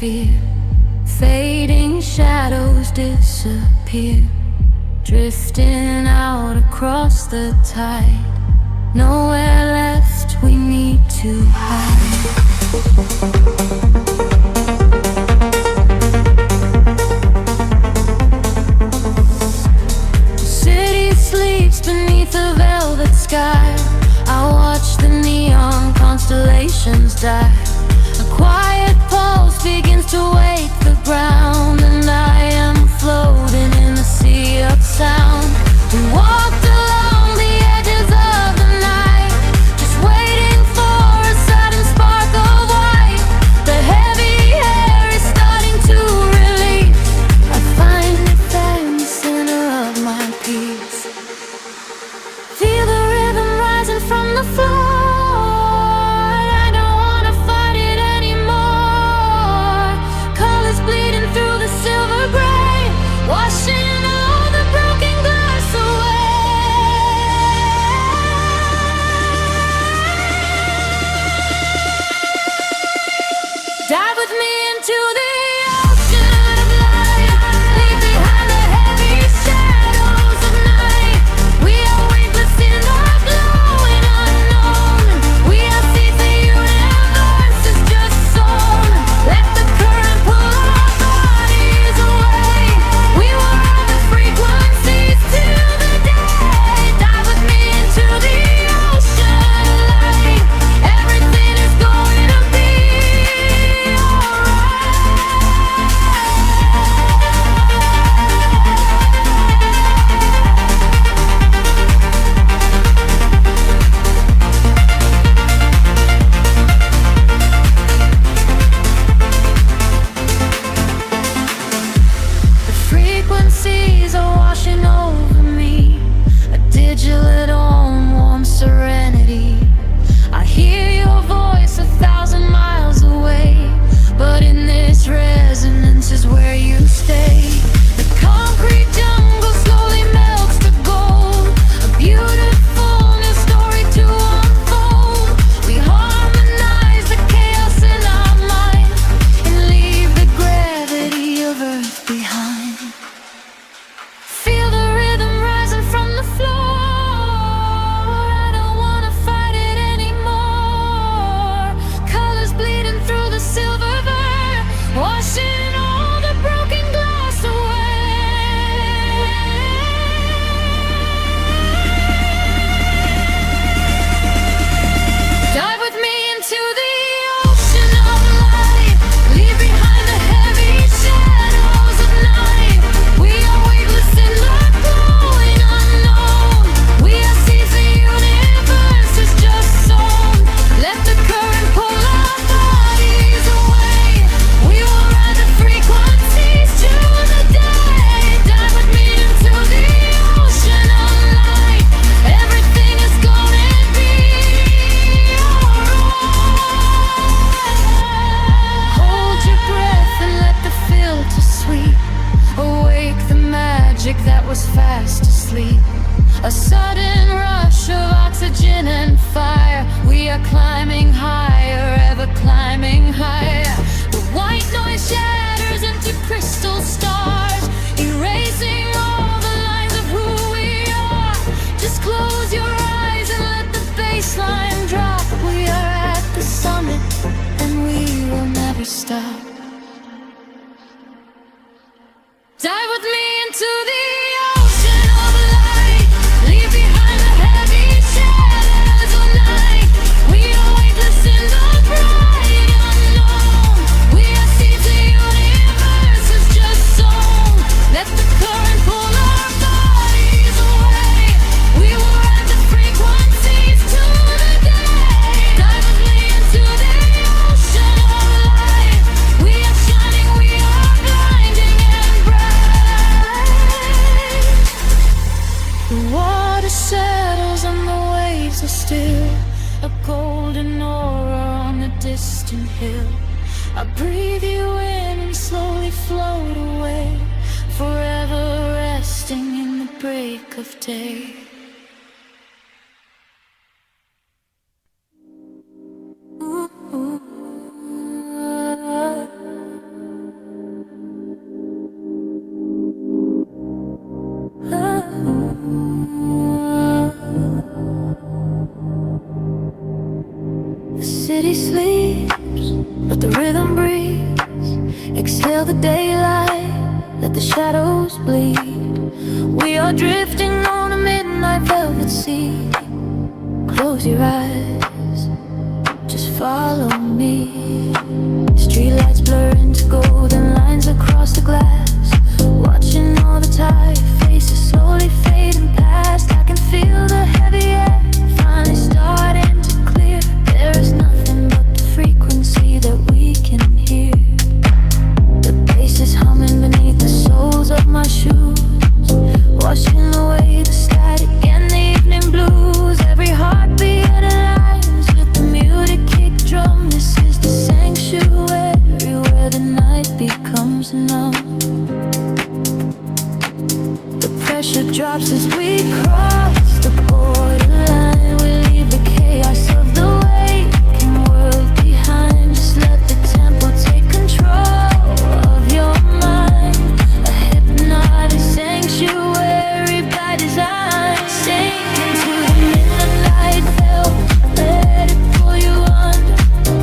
disappear. Fading shadows disappear, drifting out across the tide. Nowhere left, we need to hide. The city sleeps beneath a velvet sky. I watch the neon constellations die. A quiet pulse begins to wake the ground, and I am floating in a sea of sound. We walked along the edges of the night, just waiting for a sudden spark of white. The heavy air is starting to release. I finally found the center of my peace. Feel the rhythm rising from the floor. Washing all the broken glass away. Dive with me into the ocean of light. Leave behind the heavy shadows of night. We are weightless in the glowing unknown. We are seas the universe is just sown. Let the current pull our bodies away. We will ride the frequencies till the day. Dive with me into the ocean light. Everything is going to be alright. The frequencies are washing over me, a digital warm serenity. I hear your voice 1,000 miles away, but in this resonance is where you stay. The concrete jungle slowly melts to gold, a beautiful new story to unfold. We harmonize the chaos in our mind and leave the gravity of Earth behind. Feel the rhythm rising from the floor. I don't wanna fight it anymore. Colors bleeding through the silver veil, washing all the broken glass away. Dive with me into the ocean of light. Leave behind the heavy shadows of night. We are weightless in the glowing unknown. We are seas the universe is just sown. Let the current pull our bodies away. We will ride the frequencies to the day. Dive with me into the ocean of light. Everything is gonna be alright. Hold your breath and let the filter sweep. Awake the magic that was fast asleep. A sudden rush of oxygen and fire. We are climbing higher, ever climbing higher. The white noise shatters into crystal stars, erasing all the lines of who we are. Just close your eyes and let the bassline drop. We are at the summit and we will never stop. Dive with me into the ocean of light. Leave behind the heavy shadows of night. We are weightless in the bright unknown. We are seas the universe is just sown. Let the current pull our bodies away. We will ride the frequencies to the day. Dive with me into the ocean of light. We are shining, we are blinding and bright. The water settles and the waves are still, a golden aura on a distant hill. I breathe you in and slowly float away, forever resting in the break of day. daylight, let the shadows bleed. We are drifting on a midnight velvet sea. Close your eyes, just follow me. Streetlights blur into golden lines across the glass. Watching all the tired faces slowly fading past. I can feel the heavy air finally starting to clear. There is nothing but the frequency that we can hear. The bass is humming beneath the soles of my shoes, washing away the static and the evening blues. Every heartbeat aligns with the muted kick drum. This is the sanctuary where the night becomes numb. The pressure drops as we cross the borderline. We leave the chaos of the waking world behind. Just let the tempo take control of your mind. A hypnotic sanctuary by design. Sink into the midnight veil, let it pull you under.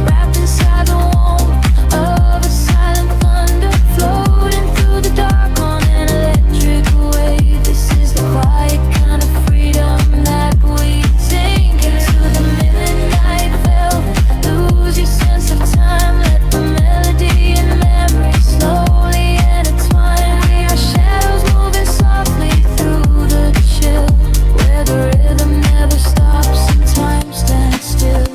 Wrapped inside the warmth of a silent thunder, floating through the dark on an electric wave. This is the quiet kind of freedom that we sink into the midnight veil. Lose your sense of time, let the melody and memory slowly intertwine. We are shadows moving softly through the chill, where the rhythm never stops and time stands still.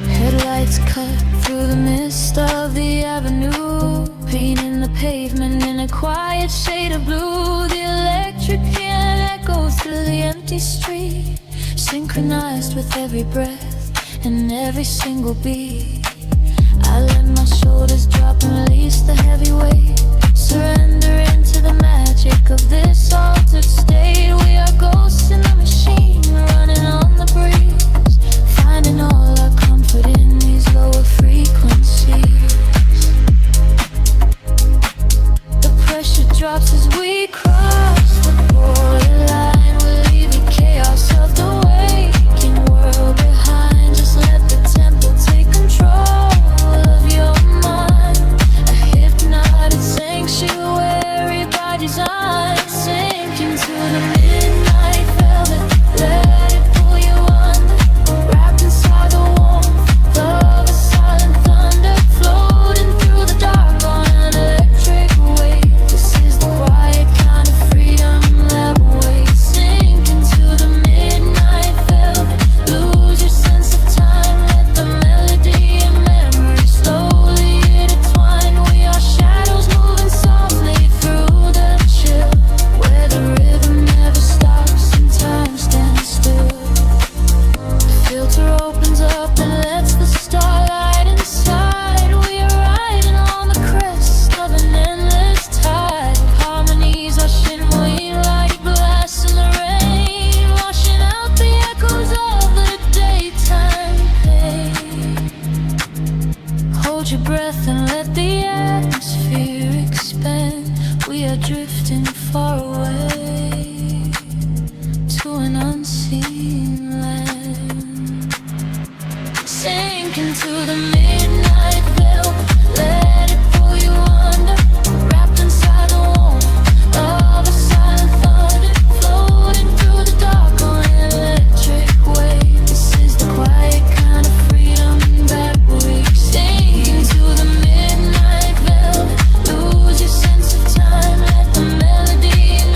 Headlights cut through the mist of the avenue, painting the pavement in a quiet shade of blue. The electric piano echoes through the empty street, synchronized with every breath and every single beat. I let my shoulders drop and release the heavy weight, surrender into the magic of this altered state. We are ghosts in the machine, running on the breeze, finding all our comfort in these lower frequencies. The pressure drops as we cross the borderline. We leave the chaos of the waking world behind. Just let the tempo take control of your mind. A hypnotic sanctuary by design. Sink into the midnight velvet, let it pull you under. Wrapped inside the warmth of a silent thunder, floating through the dark on an electric wave. This is the quiet kind of freedom that waits. Sink into the midnight velvet, lose your sense of time, let the melody and memory slowly intertwine. We are shadows moving softly through the chill, where the rhythm never stops and time stands still. The filter opens up and lets the starlight inside. We are riding on the crest of an endless tide. Harmonies are shimmering like glass in the rain, washing out the echoes of the daytime pain. Hold your breath and let the atmosphere expand. We are drifting far away to an unseen land. Sink into the midnight veil, let it pull you under. Wrapped inside the warmth of a silent thunder, floating through the dark on an electric wave. This is the quiet kind of freedom that we sink into the midnight veil. Lose your sense of time, let the melody and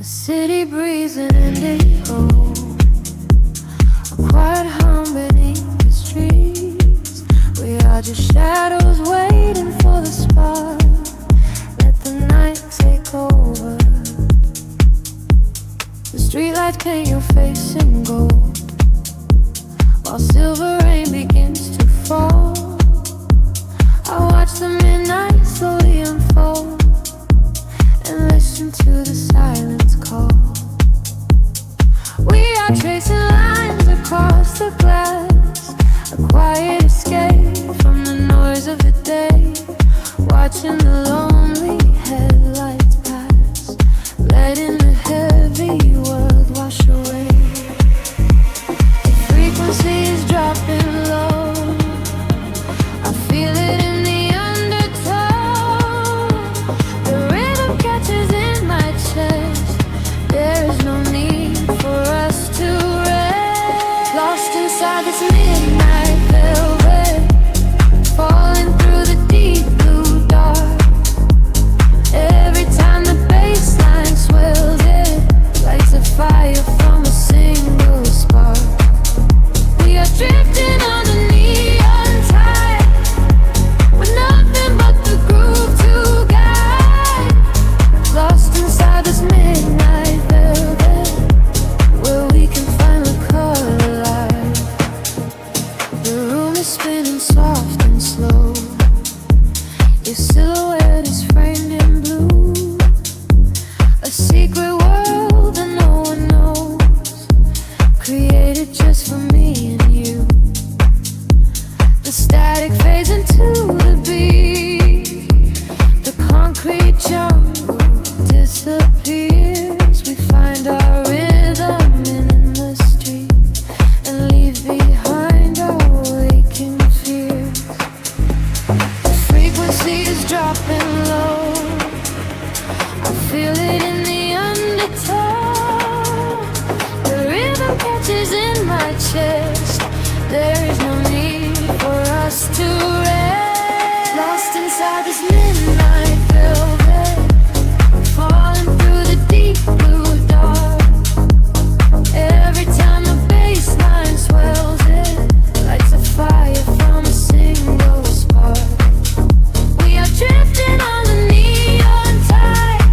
The city breeze and indigo, a quiet hum beneath the streets. We are just shadows waiting for the spark. Let the night take over. The streetlights paint your face in gold, while silver rain begins to fall. I watch the midnight slowly unfold and listen to the silence call. We are tracing lines across the glass, a quiet escape from the noise of the day. Watching the lonely headlights pass, letting the heavy world wash away. The frequency is dropping low, I feel it in the undertow. The rhythm catches in my chest, there is no need for us to rest. Lost inside this midnight velvet, falling through the deep blue dark. Every time the bass line swells, it lights a fire from a single spark. We are drifting on the neon tide, with nothing but the groove to guide. Lost inside this midnight velvet, where we can finally come alive. The room is spinning soft and slow, your silhouette is framed in blue. A secret world that no one knows, created just for me and you. The static fades into the beat, the concrete jungle disappears. We find our rhythm in the street and leave behind our waking fears. The frequency is dropping low, I feel it in the undertow. The rhythm catches in my chest, there is no need for us to rest. Lost inside this midnight velvet, falling through the deep blue dark. Every time the bass line swells, it lights a fire from a single spark. We are drifting on the neon tide,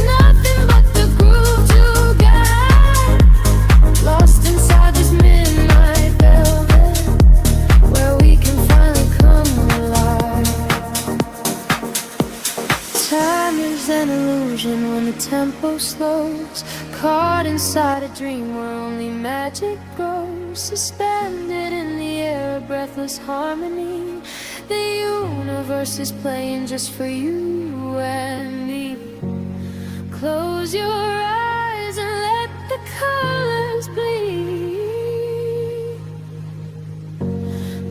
nothing but the groove to guide. Lost inside this midnight velvet, where we can finally come alive. Time is an illusion when the tempo slows, caught inside a dream where only magic grows. Suspended in the air, a breathless harmony. The universe is playing just for you and me. Close your eyes and let the colors bleed.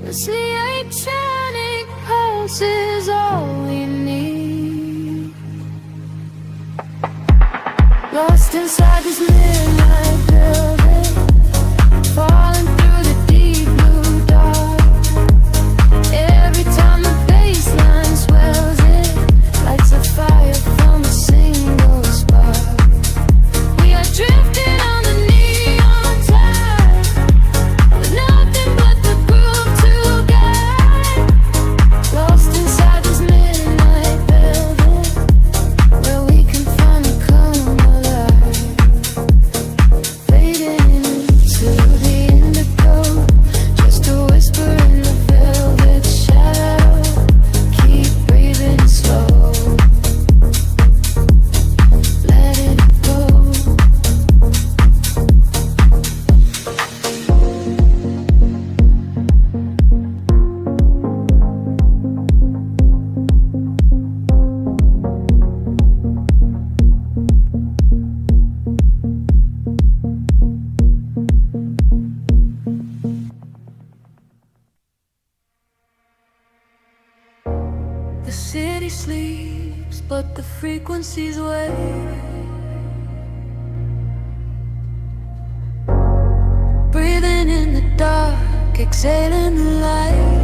This electronic pulse is all we need. Lost inside this midnight velvet, falling through the deep blue dark. Every time the bass line swells, it lights a fire from a single spark. We are drifting on the neon tide, with nothing but the groove to guide. Lost inside this midnight velvet, where we can finally come alive. Fading into the indigo, just a whisper in the velvet shadow. Keep breathing slow, let it go. The city sleeps, but the frequencies wake. Breathing in the dark, exhaling the light.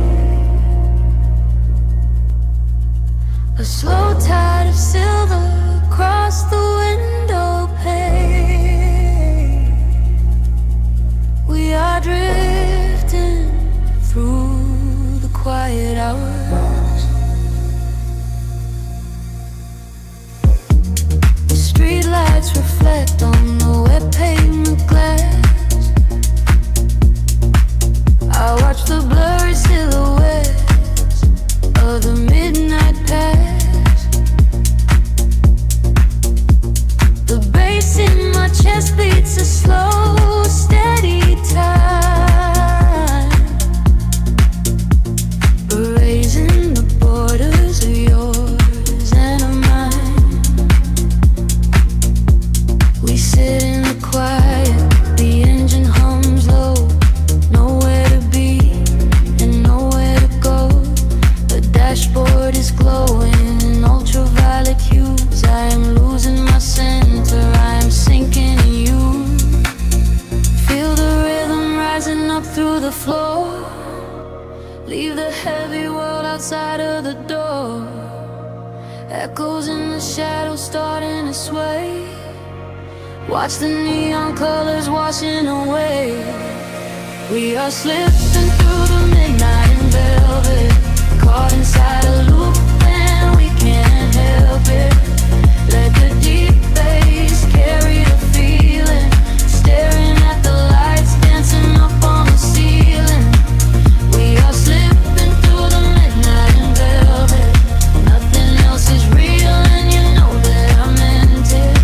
A slow tide of silver across the window pane. We are drifting through the quiet hours. The streetlights reflect on the wet pavement glass. I watch the blurry silhouettes of the midnight pass. The bass in my chest beats a slow, steady time, erasing the borders of yours and of mine. We sit in the quiet, the engine hums low. Nowhere to be and nowhere to go. The dashboard is glowing in ultraviolet hues. I am losing my center, I am sinking in you. Feel the rhythm rising up through the floor. Leave the heavy world outside of the door. Echoes in the shadows starting to sway. Watch the neon colors washing away. We are slipping through the midnight in velvet, caught inside a loop and we can't help it. Let the deep bass carry the feeling, staring at the lights dancing up on the ceiling. We are slipping through the midnight in velvet. Nothing else is real and you know that I meant it.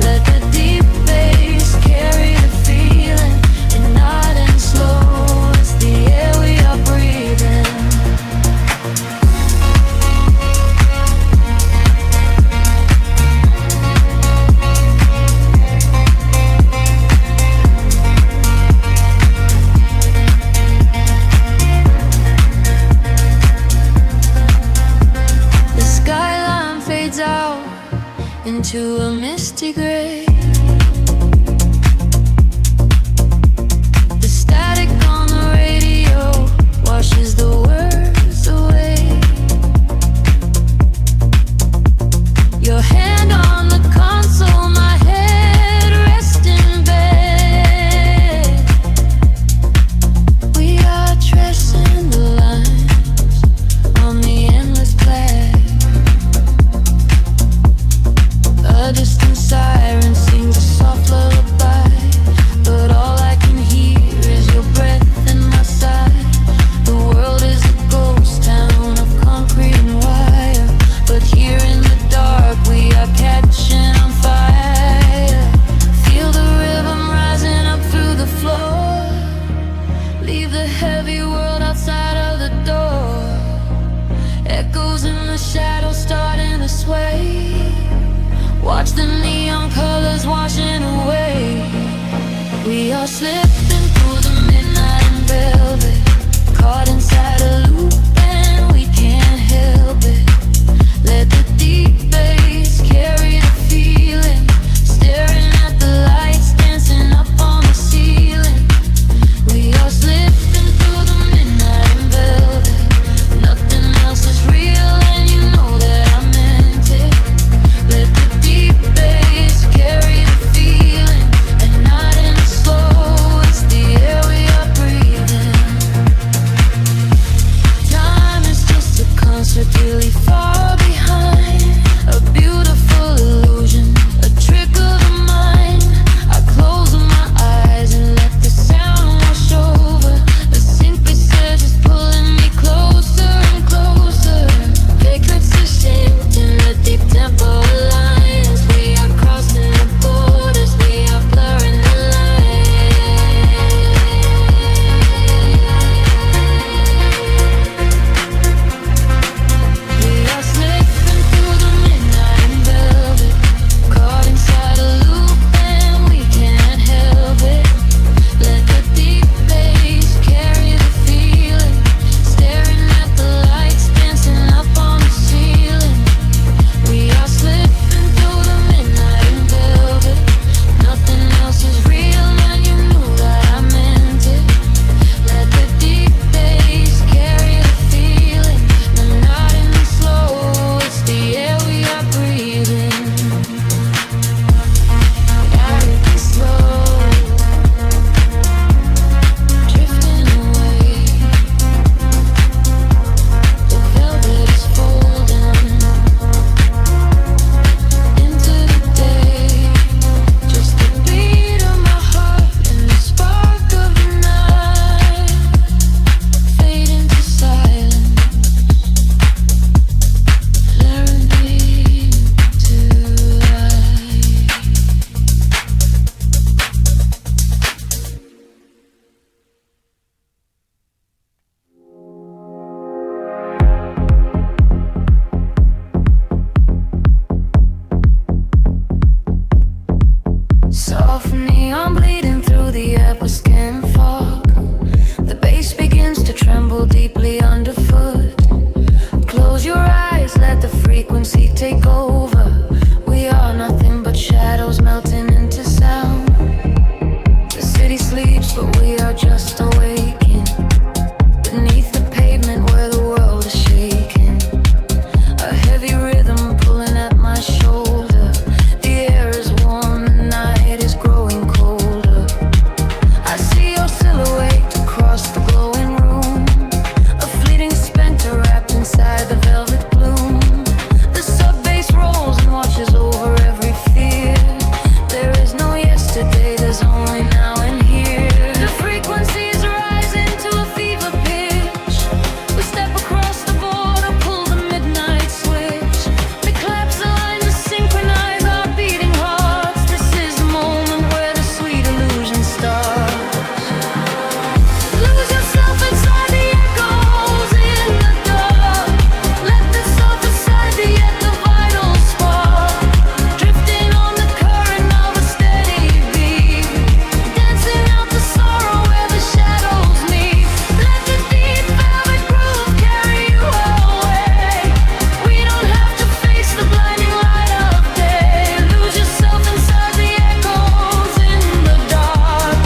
Let the deep bass carry the feeling, and not and slow. It's the air we are breathing. The skyline fades out into a misty gray. The static on the radio washes the words away. Your hand on the console, my head rests in bed. We are tracing the lines on the endless black. A distant siren sings a soft lullaby, but all I can hear is your breath in my side. The world is a ghost town of concrete and wire, but here in the dark we are catching on fire. Feel the rhythm rising up through the floor. Leave the heavy world outside of the door. Echoes in the shadows starting to sway. Watch the neon colors washing away. We are slipping through the midnight in velvet, caught inside a loop and we can't help it. Let the deep bass carry the feeling, staring at the lights dancing up on the ceiling. We are slipping through the midnight in velvet. Nothing else is real and you know that I meant it. Let the deep bass carry the feeling, and not in slow. It's the feel deeply underfoot. Close your eyes, let the frequency take over. We are nothing but shadows melting into sound. The city sleeps, but we are just awaking beneath the pavement where the world is shaking. A heavy rhythm pulling at my shoulder. The air is warm, the night is growing colder. I see your silhouette across the glowing room, a fleeting specter wrapped inside the velvet gloom. The sub bass rolls and watches over every fear. There is no yesterday, there's only now and here. The frequency is rising to a fever pitch. We step across the border, pull the midnight switch. We collapse the line to synchronize our beating hearts. This is the moment where the sweet illusion starts. Lose yourself inside the echoes in the dark. Let the surface side be at the vital spark. Drifting on the current of a steady beat. Dancing out the sorrow where the shadows meet. Let the deep velvet groove carry you away. We don't have to face the blinding light of day. Lose yourself inside the echoes in the dark.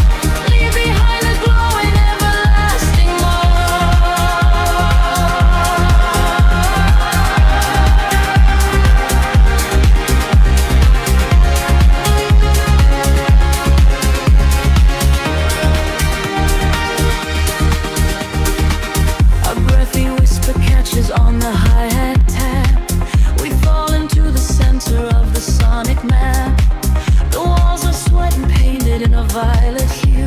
Leave behind a glowing everlasting A breathy whisper catches on the hi-hat tap. We fall into the center of the sonic map. The walls are sweat and painted in a violet hue.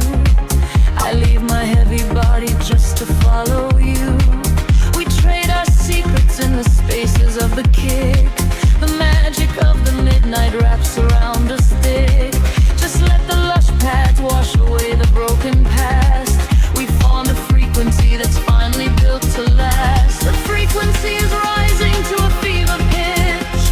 I leave my heavy body just to follow you. We trade our secrets in the spaces of the kick. The magic of the midnight wraps around us thick. Just let the lush paths wash away the broken past. We form a frequency that's finally built to last. The frequency is rising to a fever pitch.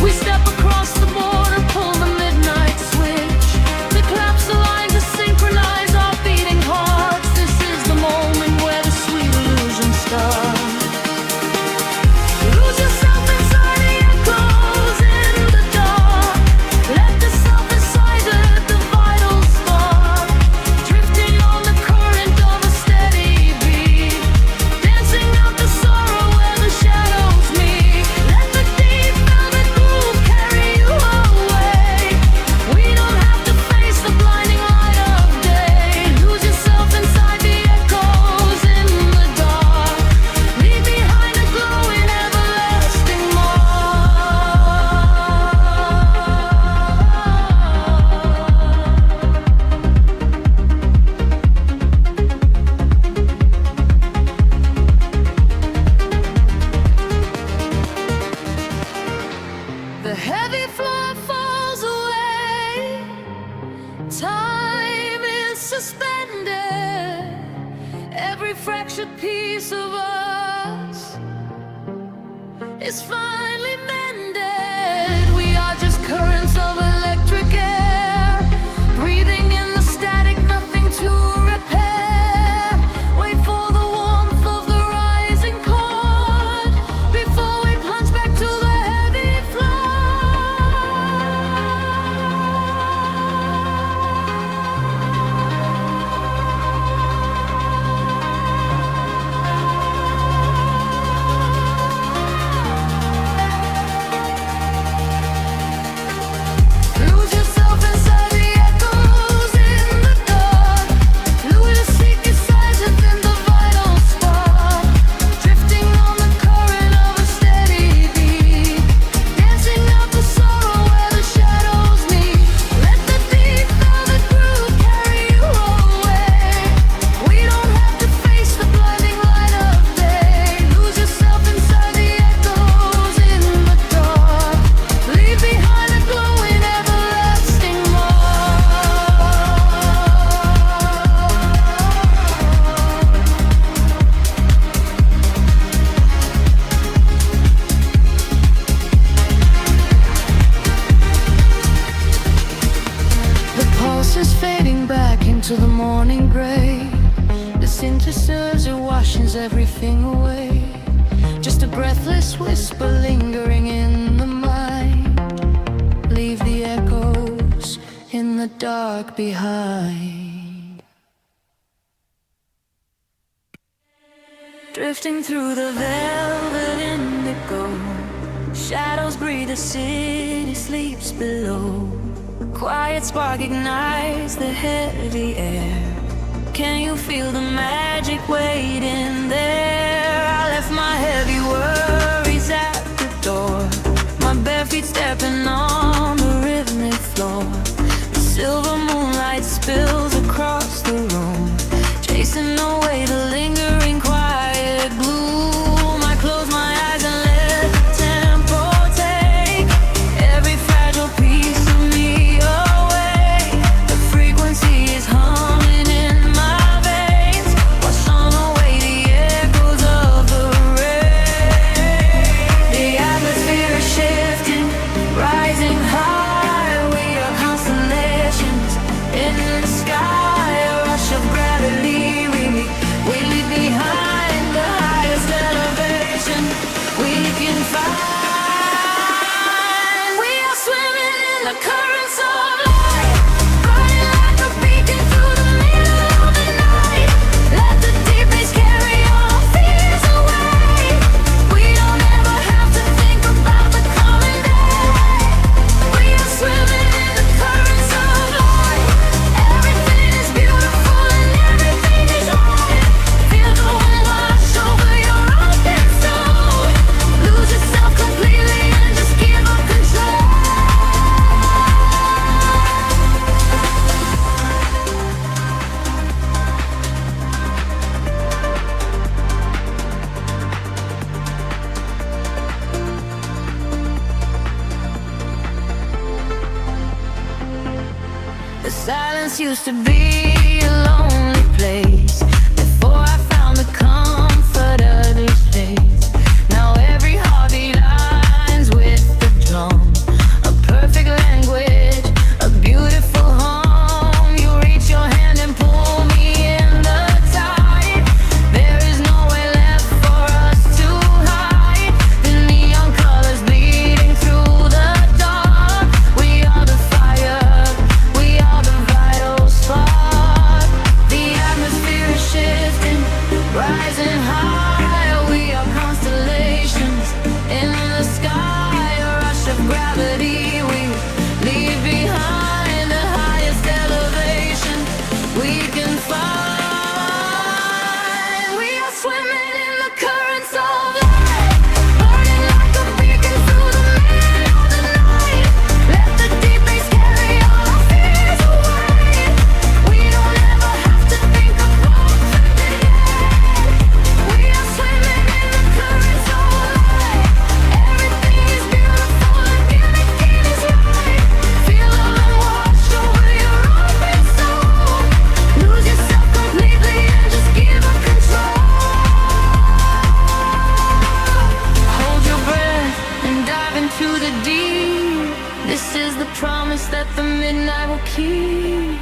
We step across the border, pull the midnight switch. We collapse the line to synchronize our beating hearts. This is the moment where the sweet illusion starts. Lose yourself inside the echoes in the dark. Let the surface side at the vital spark. Drifting on the current of a steady beat. Dancing out the sorrow where the shadows meet. Let the deep velvet groove carry you away. We don't have to face the blinding light of day. Lose yourself inside the echoes in the dark. Leave behind a glowing everlasting mark. The heavy floor falls away. Time is suspended. Every fractured piece of us is finally mended. We are just currents of electric air, breathing in the static, nothing to repair. Wait for the warmth of the rising chord before we plunge back to the heavy floor. desert washes everything away. Just a breathless whisper lingering in the mind. Leave the echoes in the dark behind. Drifting through the velvet indigo, shadows breathe, the city sleeps below. Quiet spark ignites the heavy air. Can you feel the magic waiting there? I left my heavy worries at the door, my bare feet stepping on the rhythmic floor. The silver moonlight spills across the room, chasing away the lingering quiet gloom. I close my eyes and let the tempo take every fragile piece of me away. The frequency is humming in my veins, washing away the echoes of the rain. The atmosphere is shifting, rising high. We are constellations in the sky, a rush of gravity. We leave behind the highest elevation we can find. We are swimming in the currents of light, burning like a beacon through the middle of the night. Let the deep bass carry our fears away. We don't ever have to think about the coming day. We are swimming in the currents of light. Everything is beautiful and everything is right. Feel the wind wash over your open soul. Lose yourself completely and just give up control. The silence used to be a lonely place before I found the comfort of this place. Now every heartbeat aligns with the drum, a perfect language, a beautiful home. You reach your hand and pull me in the tide. There is nowhere left for us to hide. The neon colors bleeding through the dark. We are the fire, we are the vital spark. The atmosphere is shifting, rising high. We are constellations in the sky, a rush of gravity. We leave behind the highest elevation we can find. We are swimming in the currents of light, burning like a beacon through the middle of the night. Let the deep bass carry all our fears away. We don't ever have to think about the end. We are swimming in the currents of light. Everything is beautiful and everything is right. Feel the wind wash over your open soul. Lose yourself completely and just give up control. Hold your breath and dive into the deep. This is the promise that the midnight will keep.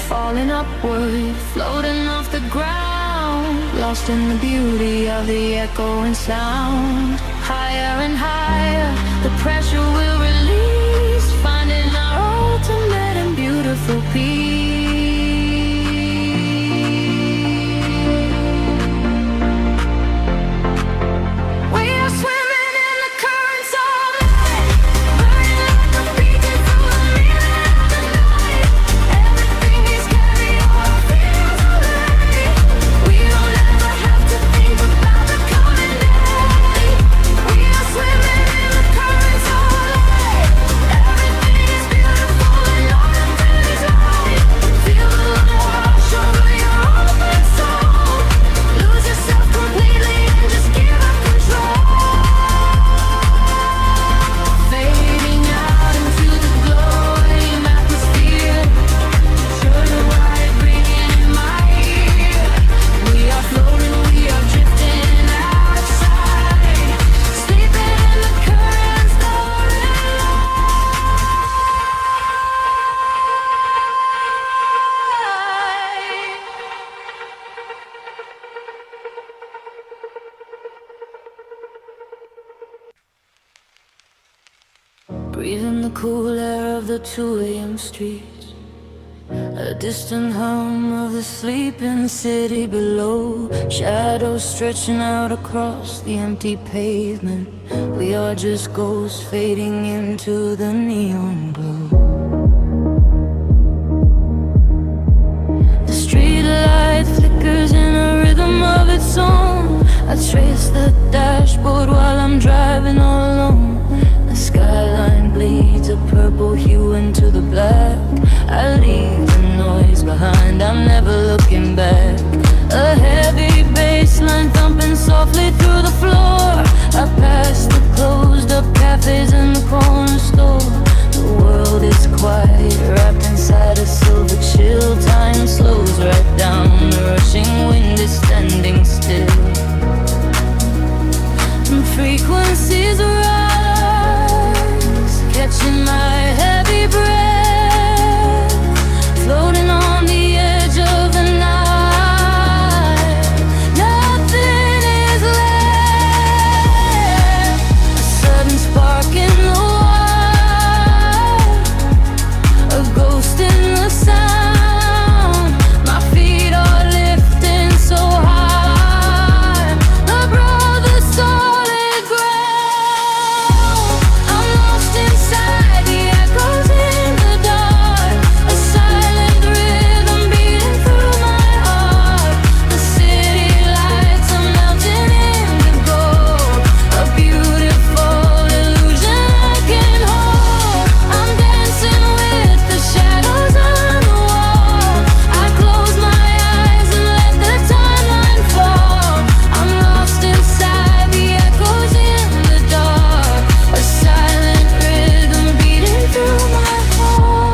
Falling upward, floating off the ground, lost in the beauty of the echoing sound. Higher and higher, the pressure will release, finding our ultimate and beautiful peace. We are swimming in the currents of light, burning like a beacon through the middle of the night. Everything is carried all our fears away. We don't ever have to think about the coming day. We are swimming in the currents of light. Everything is beautiful and all of it is right. breathing the cool air of the 2 a.m. streets, a distant hum of the sleeping city below, shadows stretching out across the empty pavement. We are just ghosts fading into the neon glow. The street light flickers in a rhythm of its own. I trace the dashboard while I'm driving all alone. The skyline bleeds a purple hue into the black. I leave the noise behind, I'm never looking back. A heavy bassline thumping softly through the floor. I pass the closed up cafes and the corner store. The world is quiet, wrapped inside a silver chill. Time slows right down, the rushing wind is standing still. And frequencies rise, catching my heavy breath, floating on the edge of the night. Nothing is left. A sudden spark in the wild, a ghost in the sound. My feet are lifting so high above the solid ground. I'm lost inside the echoes in the dark, a silent rhythm beating through my heart. The city lights are melting into gold, a beautiful illusion I can hold. I'm dancing with the shadows on the wall. I close my eyes and let the timeline fall. I'm lost inside the echoes in the dark, a silent rhythm beating through my heart.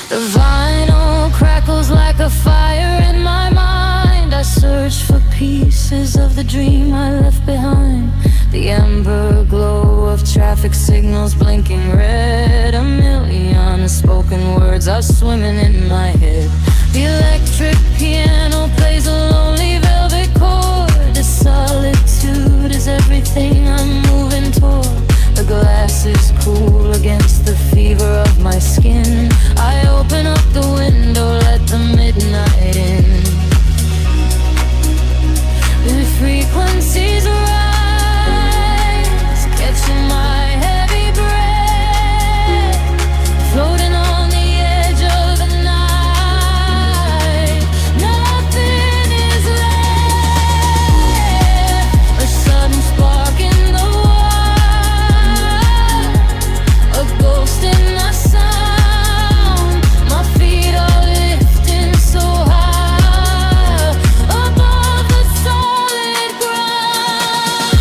The vinyl crackles like a fire in my mind. I search for pieces of the dream I left behind. The amber glow of traffic signals blinking red. A million unspoken words are swimming in my head. The electric piano plays a lonely velvet chord. The solitude is everything I'm moving toward. The glass is cool against the fever of my skin. I open up the window, let the midnight in. The frequencies rise, catching my heavy breath, floating on the edge of the night. Nothing is left. A sudden spark in the wild, a ghost in the sound. My feet are lifting so high above the solid ground.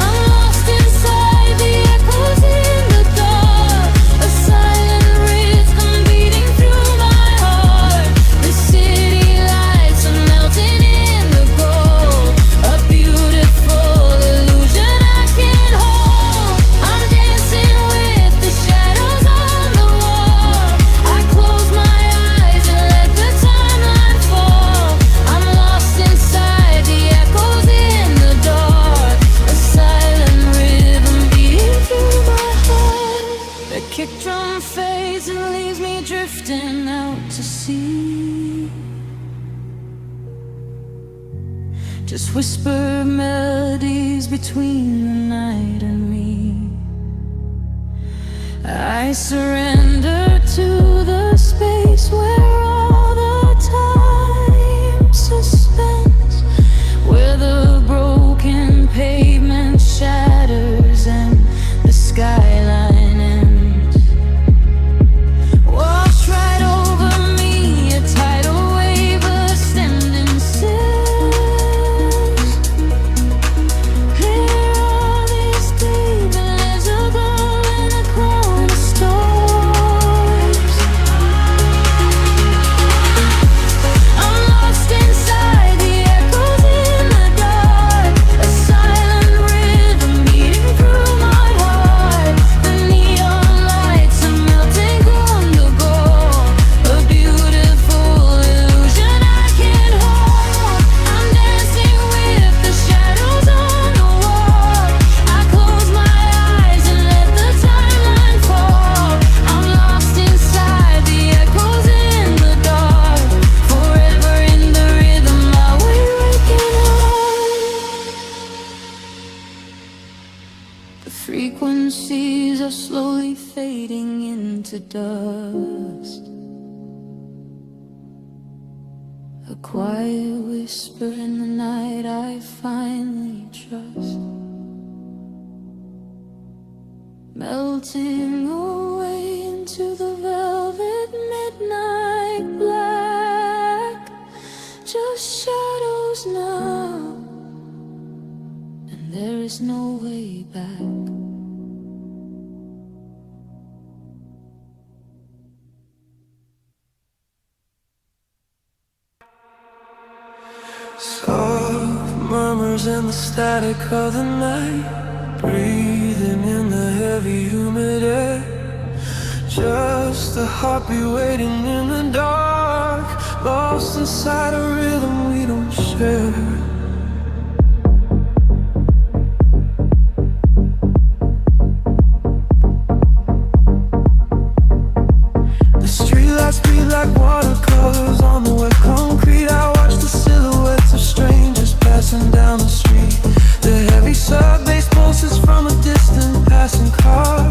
I'm lost inside the echoes in the dark, a silent rhythm beating through my heart. The city lights are melting in the gold, a beautiful illusion I can hold. I'm dancing with the shadows on the wall. I close my eyes and let the timeline fall. I'm lost inside the echoes in the dark, a silent rhythm beating through my heart. The kick drum fades and leaves me drifting out to sea. Just whisper melodies between the night and me. I surrender to the space where all the time suspends, where the broken pavement shatters and the skyline ends. Wash right over me, a tidal wave ascending sills. Clear all these deep invisible in a corner store. into dust. A quiet whisper in the night I finally trust, melting away into the velvet midnight black. Just shadows now, and there is no way back. Soft murmurs in the static of the night, breathing in the heavy humid air. Just a heartbeat waiting in the dark, lost inside a rhythm we don't share. The streetlights beat like watercolors on the wet concrete. I watch the silhouettes of strangers passing down the street. The heavy sub-bass pulses from a distant passing car.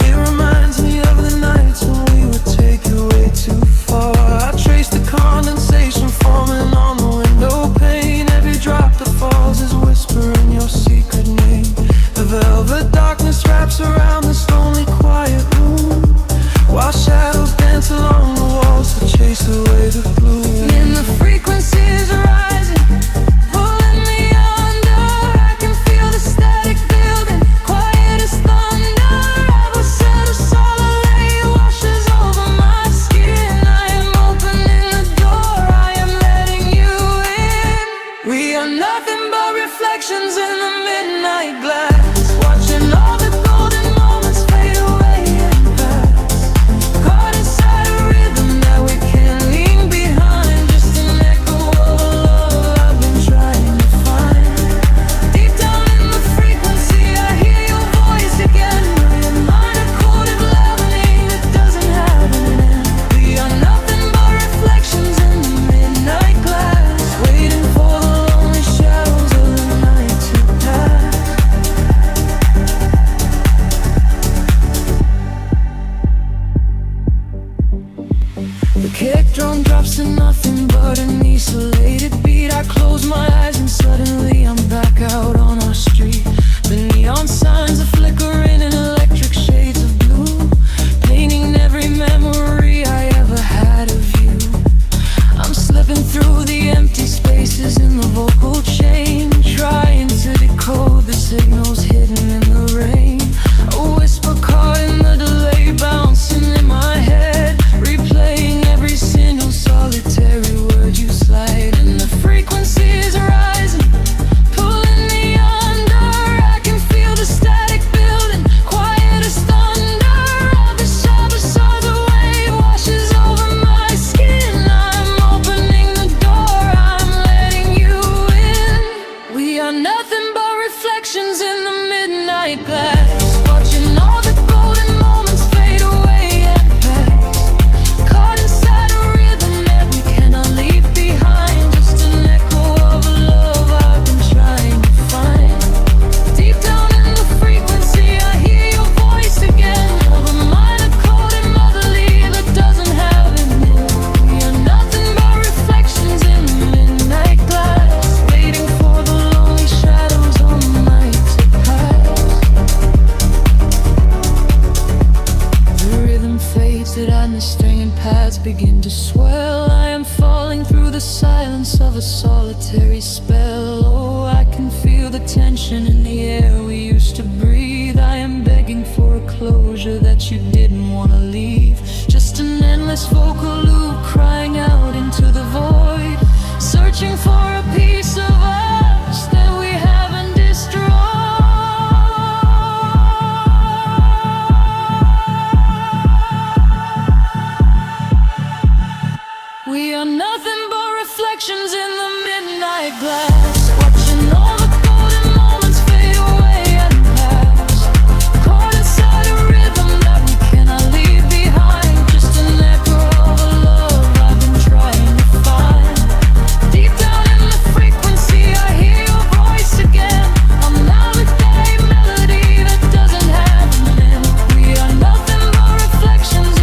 It reminds me of the nights when we would take it way too far. I trace the condensation forming on the window pane. Every drop that falls is whispering your secret name. The velvet darkness wraps around this lonely quiet room, while shadows dance along the walls to chase away the gloom. And the frequencies are rising, pulling me under. I can feel the static building, quiet as thunder. I will set a solid light washes over my skin. I am opening the door, I am letting you in. We are nothing but reflections in the midnight glass, watching all the golden moments fade away and pass. Caught inside a rhythm that we can't leave behind, just an echo of a love I've been trying to find. Deep down in the frequency I hear your voice again. My mind a coded leavening that doesn't have an end. We are nothing but reflections in the midnight glass, waiting for the lonely shadows of the night to pass. The kick drum drops to nothing but an isolated beat. I close my eyes and suddenly I'm back out on our street. The neon signs are flickering in electric shades of blue, painting every memory I ever had of you. I'm slipping through the empty spaces in the vocal chain, trying to decode the signals hidden in the rain. A whisper caught in the delay, bouncing in my head, replaying every single solitary word you slide. And the frequencies are rising, pulling me under. I can feel the static building, quiet as thunder. All the shadows of the wave washes over my skin. I'm opening the door, I'm letting you in. We are nothing but reflections in the midnight glass, watching all the golden moments fade away and pass. Caught inside a rhythm that we cannot leave behind, just an echo of a love I've been trying to find. Deep down in the frequency I hear your voice again, of a minor coded melody that doesn't have an end. We are nothing but reflections in the midnight glass, waiting for the lonely shadows on the night to pass. The rhythm fades and the stringed pads begin to swell. I am falling through the silence of a solitary spell. Oh, I can feel the tension in the air we used to breathe. I am begging for a closure that you didn't want to leave. Just an endless vocal loop crying out into the void, searching for a piece of us that we haven't destroyed. We are nothing but reflections in the midnight glass, watching all the golden moments fade away and pass. Caught inside a rhythm that we cannot leave behind, just an echo of a love I've been trying to find. Deep down in the frequency I hear your voice again, a melody that doesn't have an end. We are nothing but reflections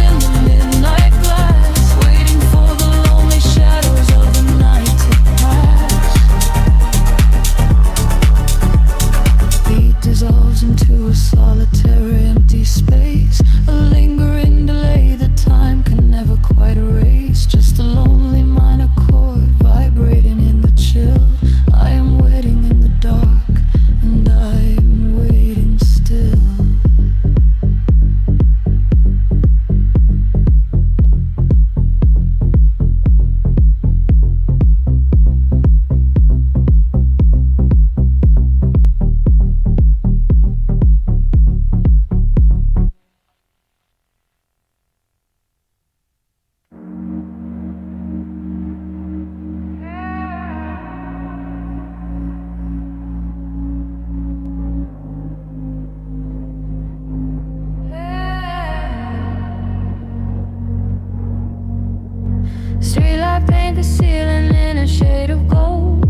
paint the ceiling in a shade of gold,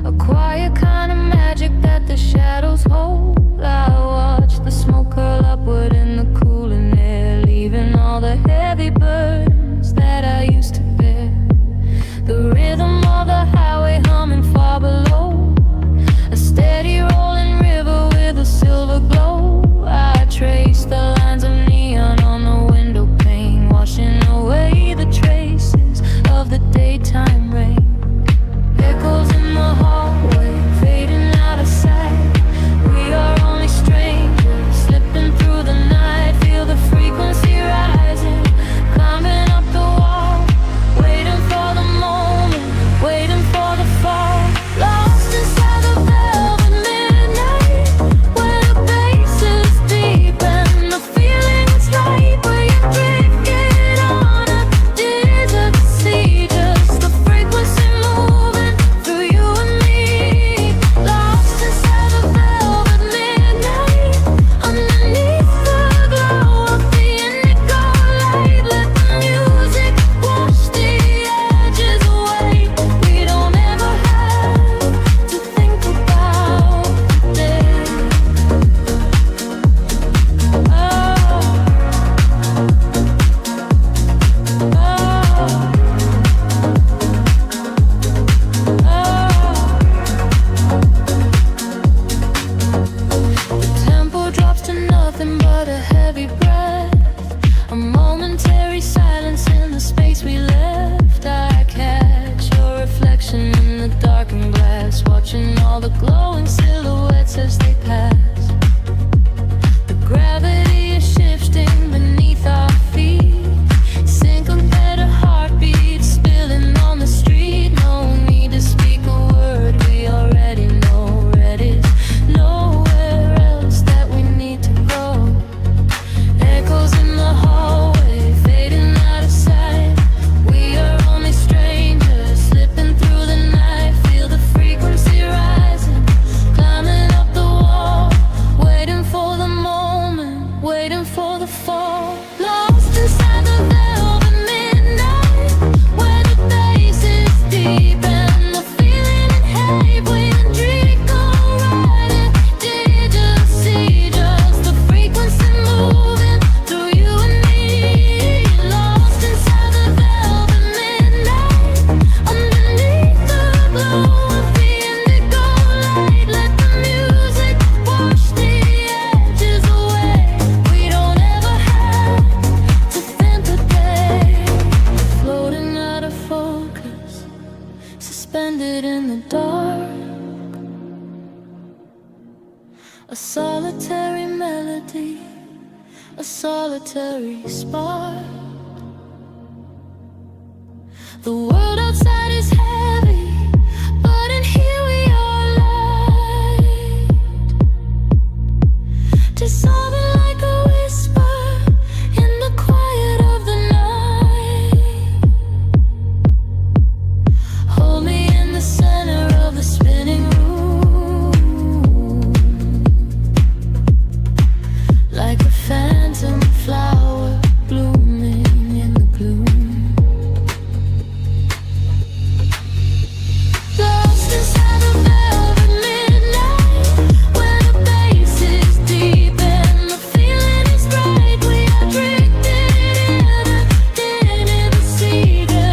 a quiet kind of magic that the shadows hold. I watch the smoke curl upward in the cooling air, leaving all the heavy burdens that I used to bear. The rhythm of the highway humming far below, a steady rolling river with a silver glow. I trace the lines of neon on the window pane, washing away the traces of the daytime rain. Echoes in the hallway, fading out of sight. We are only strangers, slipping through the night. Feel the frequency rising, climbing up the wall, waiting for the moment, waiting for the fall. Lost inside the velvet midnight, where the bass is deep and the feeling is right. Where you drifted on a desert sea, just the frequency moving through you and me. Lost inside the velvet midnight, underneath the glow of the indigo light. Let the music wash the edges away. We don't ever have to think about the day. The tempo drops to nothing but a heavy breath, a momentary silence in the space we left. I catch your reflection in the darkened glass, watching all the glowing silhouettes as they pass. The gravity is shifting beneath our feet, syncopated heartbeats spilling on the street. No need to speak a word, we already know. Red is nowhere else that we need to go. Echoes in the hallway, fading out of sight. We are only strangers, slipping through the night. Feel the frequency rising, climbing up the wall, waiting for the moment, waiting for the fall. Lost inside the velvet midnight, where the bass is deep and the feeling in heavy. We drink alright, did you see just the frequency moving through you and me? Lost inside the velvet midnight, underneath the glow of the indigo light. Let the music wash the edges away. We don't ever have to think the day. Floating out of focus, suspended in the dark, a solitary melody, a solitary spark. The world outside is heavy, but in here we are light, dissolving like a whisper in the quiet of the night. Hold me in the center of the spinning room, like a phantom flower blooming in the gloom. Lost inside the velvet midnight, where the bass is deep and the feeling is right. We are drifted in the sea, the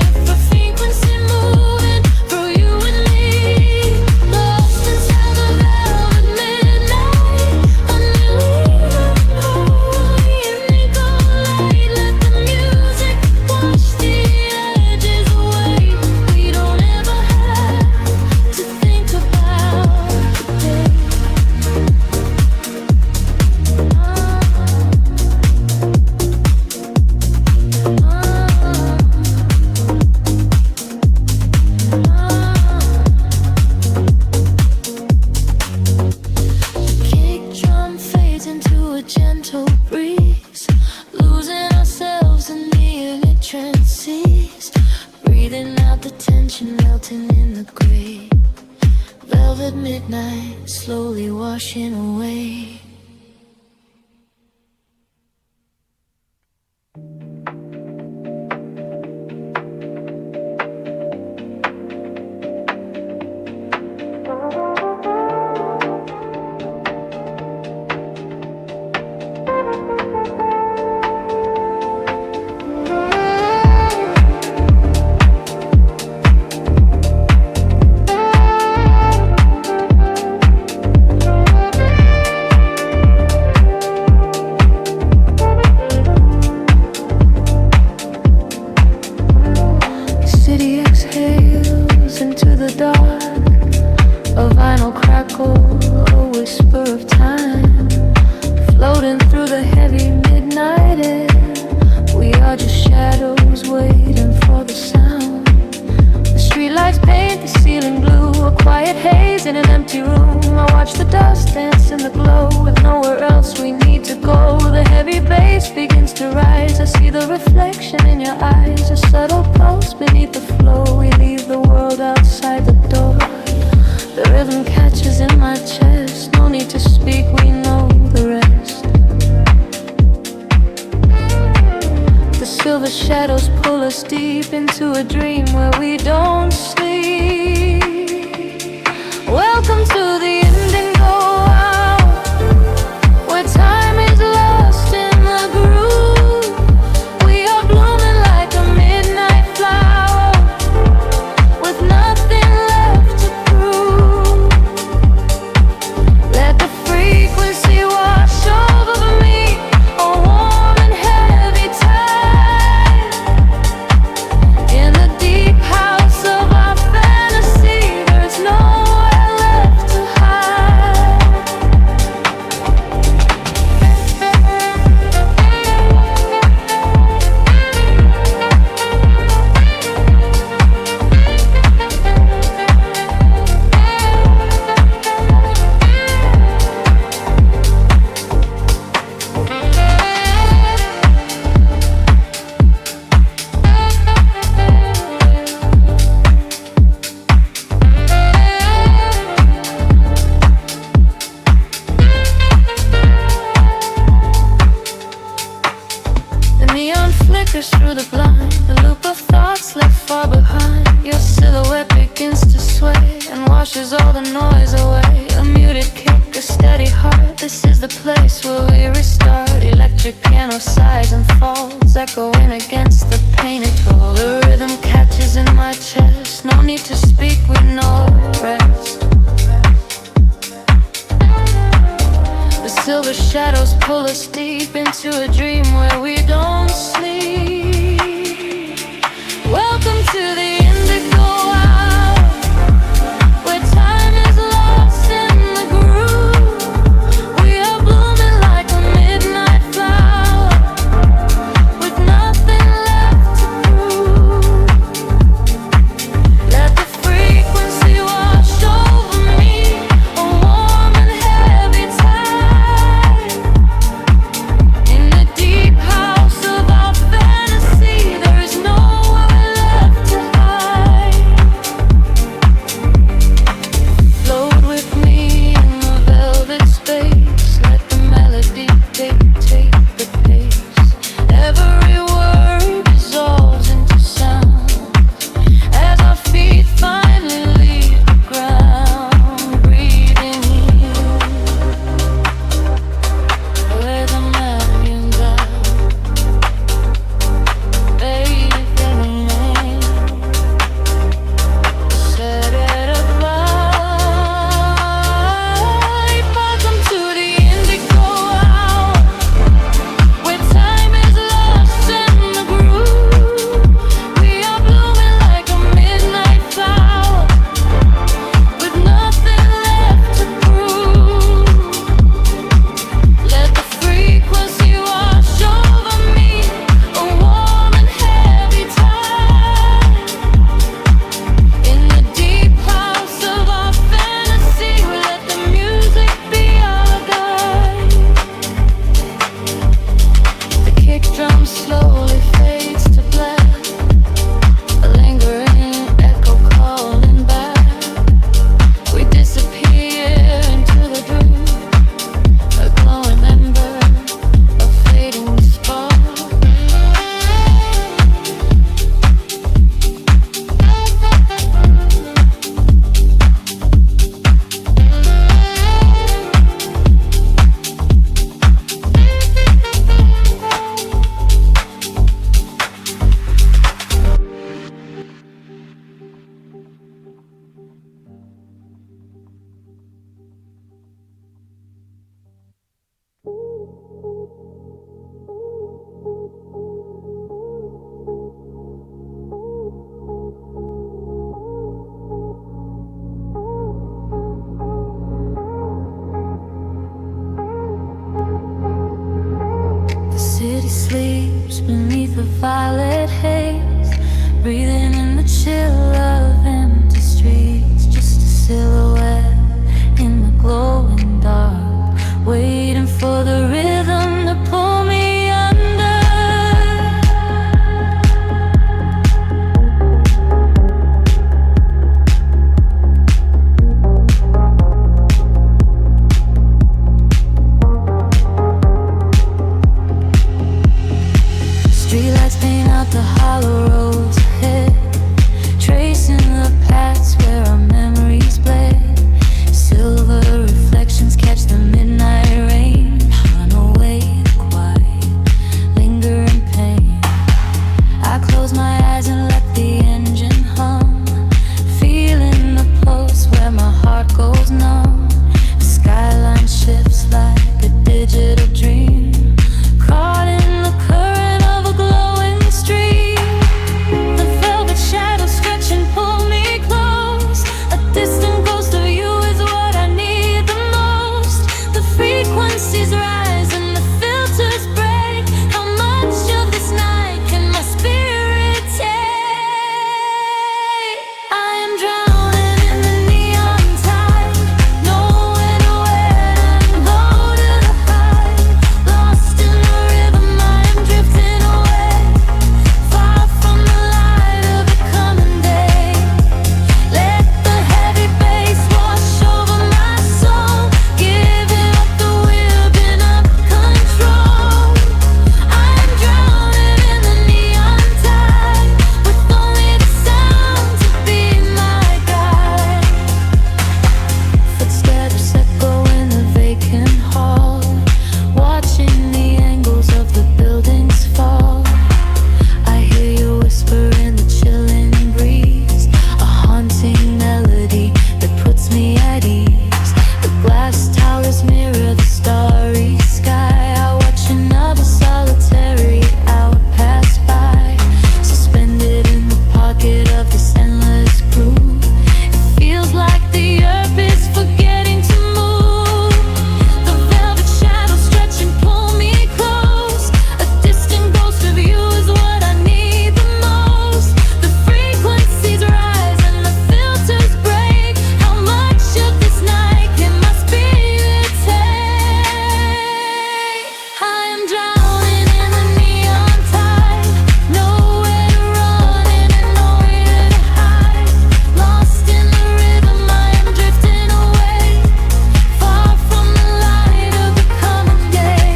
frequency moving through you and me. Lost inside the velvet midnight, underneath the indigo light. Let the music wash the edges away. We don't ever have to think about the day. The kick drum fades into a gentle breeze, losing ourselves in the electric seas, breathing out the tension, melting in the gray. Velvet midnight, slowly washing away. reflection in your eyes, a subtle pulse beneath the flow. We leave the world outside the door. The rhythm catches in my chest. No need to speak, we know the rest. The silver shadows pull us deep into a dream where we don't sleep. Welcome to the indigo hour, where time is lost in the groove. We are blooming like a midnight flower, with nothing left to prove. Let the frequency wash over me, a warm and heavy tide. In the deep house of our fantasy, there's nowhere left to hide. The neon flickers through the blind, the loop of thoughts left far behind. Your silhouette begins to sway and washes all the noise away. A muted kick, a steady heart. This is the place where we restart. Electric piano sighs and falls, echoing against the painted wall. The rhythm catches in my chest. No need to speak, we know rest. The silver shadows pull us deep into a dream where we don't sleep. Welcome to the indigo hour, where time is lost in the groove. We are blooming like a midnight flower, with nothing left to prove. Let the frequency wash over me, a warm and heavy tide. In the deep house of our fantasy, there is nowhere left to hide. Float with me in the velvet space, let the melody dictate the pace. Every word dissolves into sound as our feet finally leave the ground. Breathing you, where the millions are. Bathed in the rain, set it alight. Welcome to the indigo hour, where time is lost in the groove. We are blooming like a midnight flower, with nothing left to prove. Let the frequency wash over me, a warm and heavy tide. In the deep house of our fantasy, we let the music be our guide. The kick drum slowly fades to black, a lingering echo calling back. We disappear into the dream, a glowing ember, a fading spark. The city sleeps beneath a violet haze, breathing in the chill of empty streets. Just a silhouette in the glowing dark, waiting for the rhythm to pull me under. Sketching out the hollow roads ahead, tracing the paths where our memories bled. Silver reflections catch the midnight rain, run away the quiet, linger in pain. I close my eyes and let the engine hum, feeling the pulse where my heart goes numb. The skyline shifts like a digital dream, caught in the current of a glowing stream. The velvet shadows stretch and pull me close. A distant ghost of you is what I need the most. The frequencies rise and the filters break. How much of this night can my spirit take? I am drowning in the neon tide, nowhere to wait and low to the high. Lost in the rhythm, I am drifting away, far from the light of the coming day. Let the heavy bass wash over my soul, giving up the wheel, giving up control. I am drowning in the neon tide, with only the sound to be my guide. Footsteps echo in the vacant hall, watching the angles of the buildings fall. I hear you whisper in the chilling breeze, a haunting melody that puts me at ease. The glass towers mirror the starry sky. I watch another solitary hour pass by, suspended in the pocket of this endless groove. It feels like the earth is forgetting to move. The velvet shadows stretch and pull me close. A distant ghost of you is what I need the most. The frequencies rise and the filters break. How much of this night can my spirit take? I am drowning in the neon tide, nowhere to run and nowhere to hide. Lost in the rhythm, I am drifting away, far from the light of the coming day.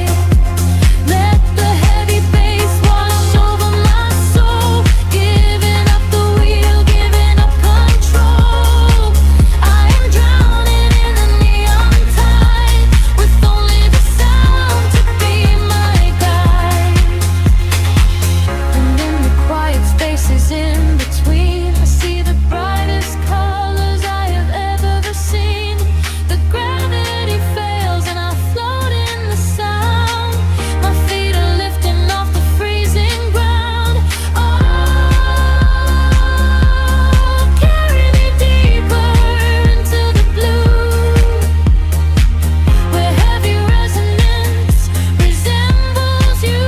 Let the heavy bass wash over my soul, giving up the wheel, giving up control. I am drowning in the neon tide, with only the sound to be my guide. And in the quiet spaces in between, I see the brightest colors I have ever seen. The gravity fails and I float in the sound. My feet are lifting off the freezing ground. Oh, carry me deeper into the blue, where heavy resonance resembles you.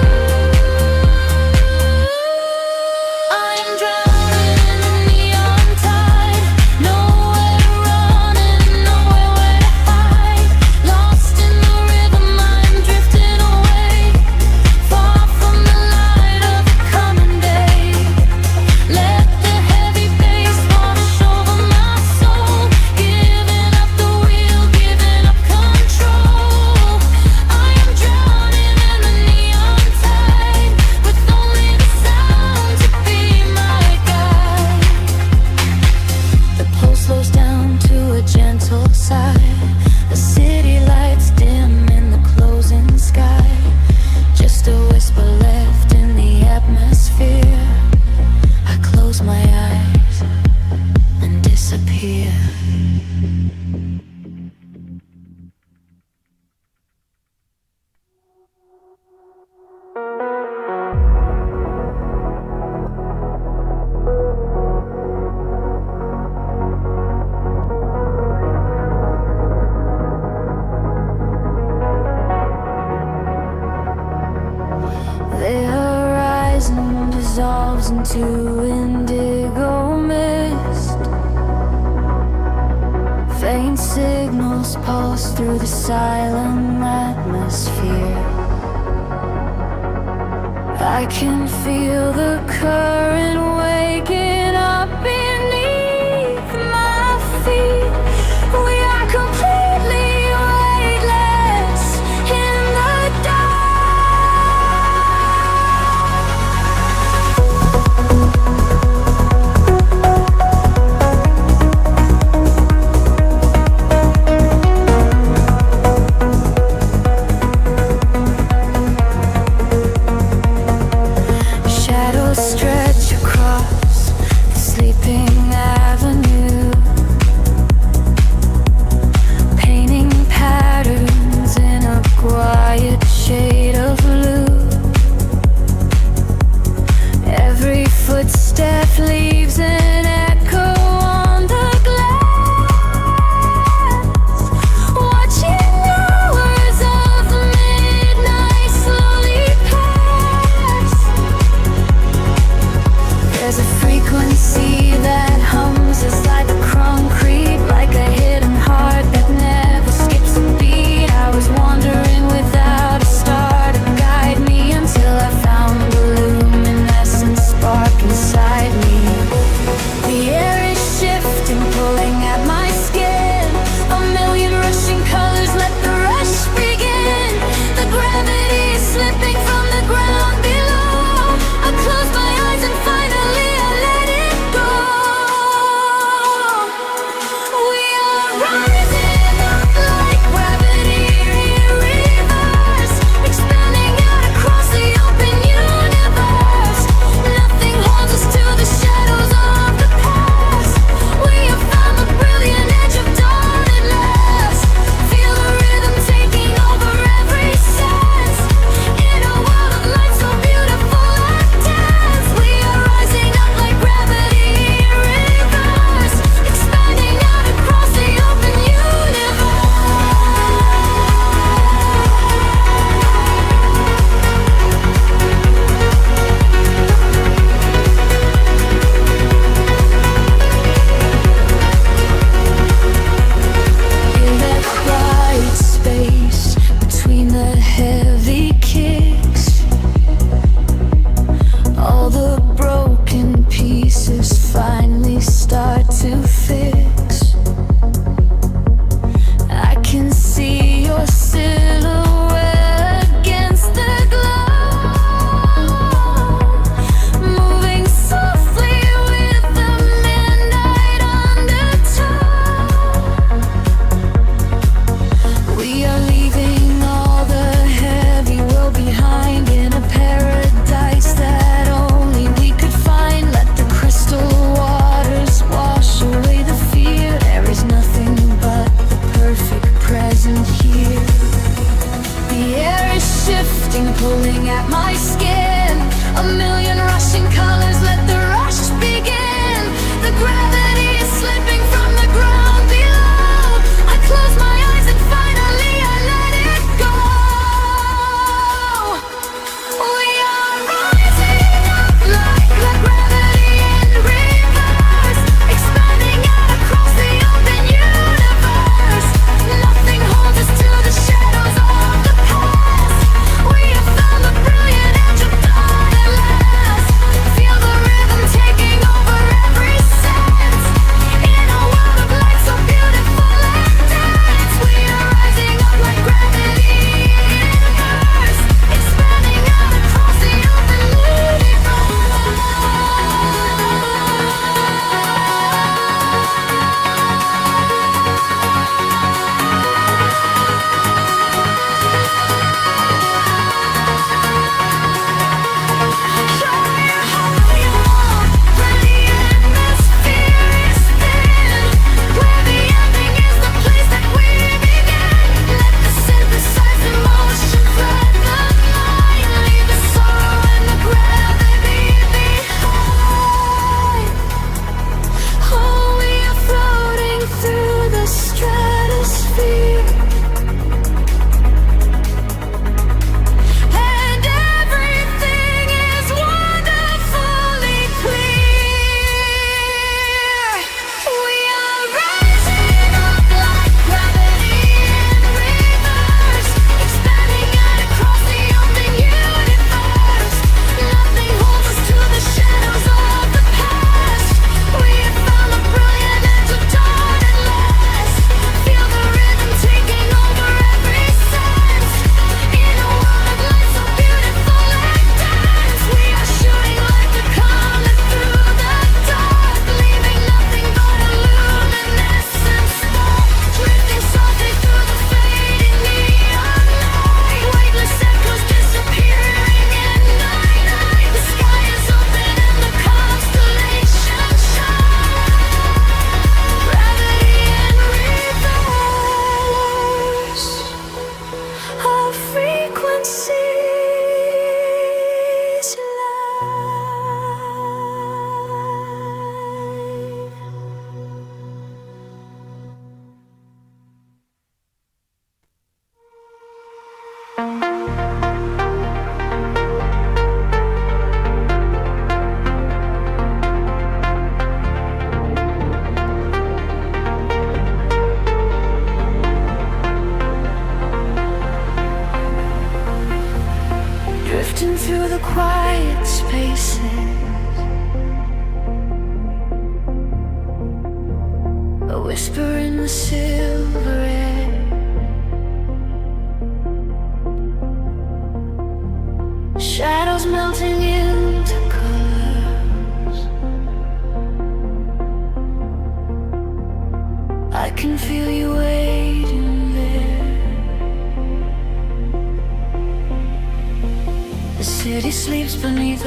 I am drowning in the neon tide, nowhere to run and nowhere to hide. Lost in the rhythm, I am drifting away, far from the light of the coming day. Let the heavy bass wash over my soul, giving up the wheel, giving up control. I am drowning in the neon tide, with only the sound to be my guide. The pulse slows down to a gentle sigh. The city lights dim in the closing sky. Just a whisper left in the atmosphere. I close my eyes and disappear. The horizon dissolves into indigo mist. Faint signals pulse through the silent atmosphere. I can feel the current waking up beneath my feet. We are completely weightless in the dark.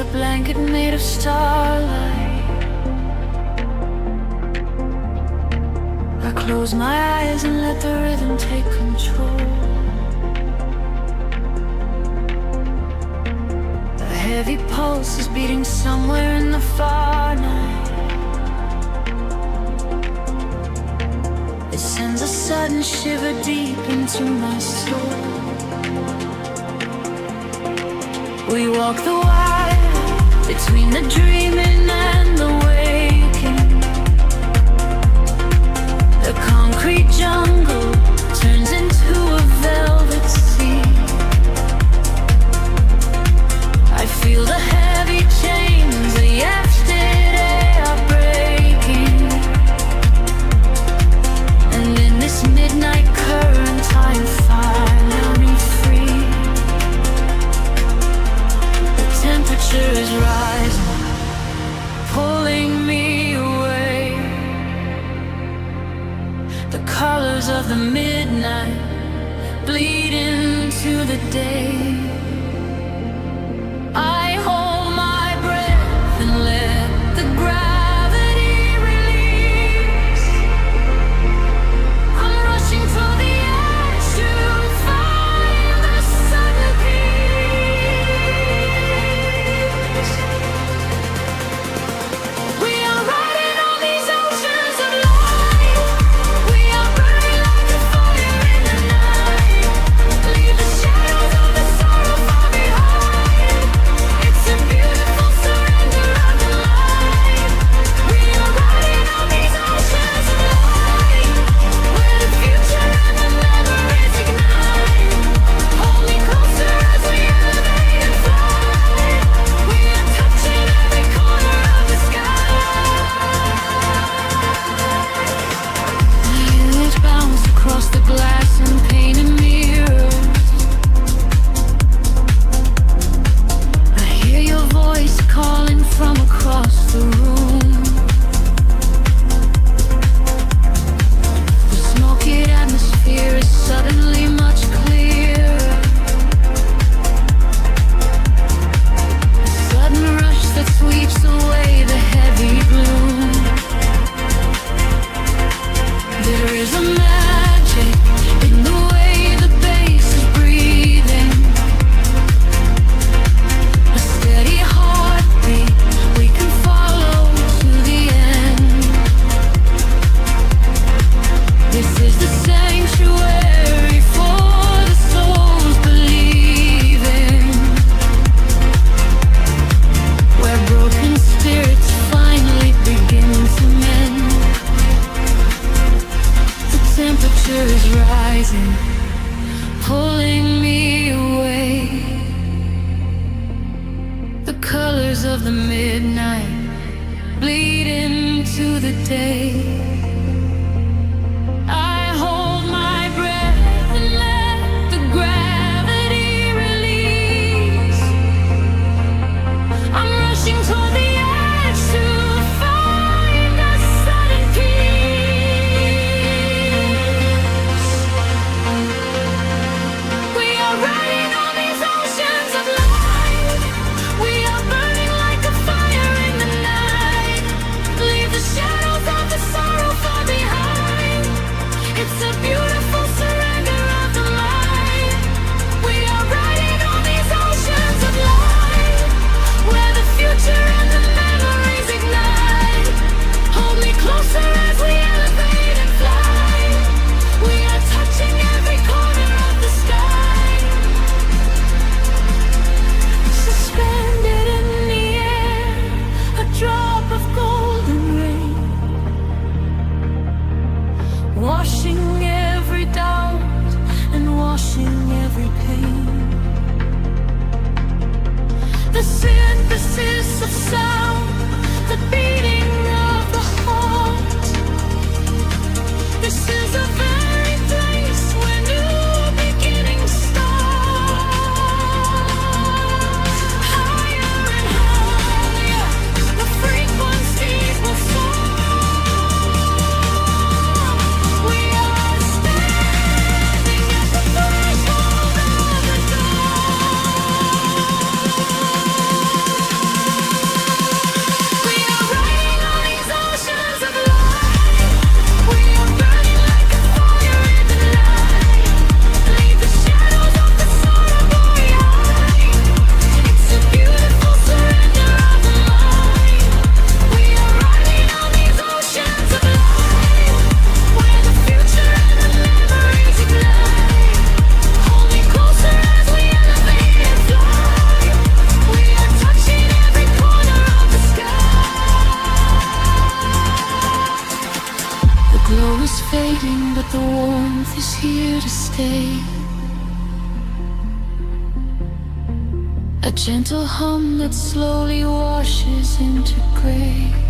a blanket made of starlight. I close my eyes and let the rhythm take control. A heavy pulse is beating somewhere in the far night. It sends a sudden shiver deep into my soul. We walk the wire between the dreaming and the waking. The concrete jungle turns into a velvet sea. I feel the heavy chains, the yesterday are breaking. And in this midnight current I am finally free. The temperature is rising, pulling me away. The colors of the midnight bleed into the day. I hold my breath and let the gravity release. I'm rushing for the edge to find the sudden peace. We are riding on these oceans of light. We are burning like a fire in the night. Leave the shadows of the sorrow far behind. It's a beautiful surrender of the light. We are riding on these oceans of light, where the future and the memories ignite. Hold me closer as we elevate and fly. We are touching every corner of the sky. Years bounce across the glass and painted mirrors. I hear your voice calling from across the room. The smoky atmosphere is suddenly much clearer. A sudden rush that sweeps away the heavy gloom. There is a magic in the way the bass is breathing. A steady heartbeat we can follow to the end. This is the sanctuary for the souls believing, where broken spirits finally begin to mend. The temperature is rising, pulling me away. The colors of the midnight bleed into the day. I hold my breath and let the gravity release. I'm rushing toward the edge to find a sudden peace. We are riding on these oceans of light. We are burning like a fire in the night. Leave the shadows of the sorrow The warmth is here to stay. A gentle hum that slowly washes into gray.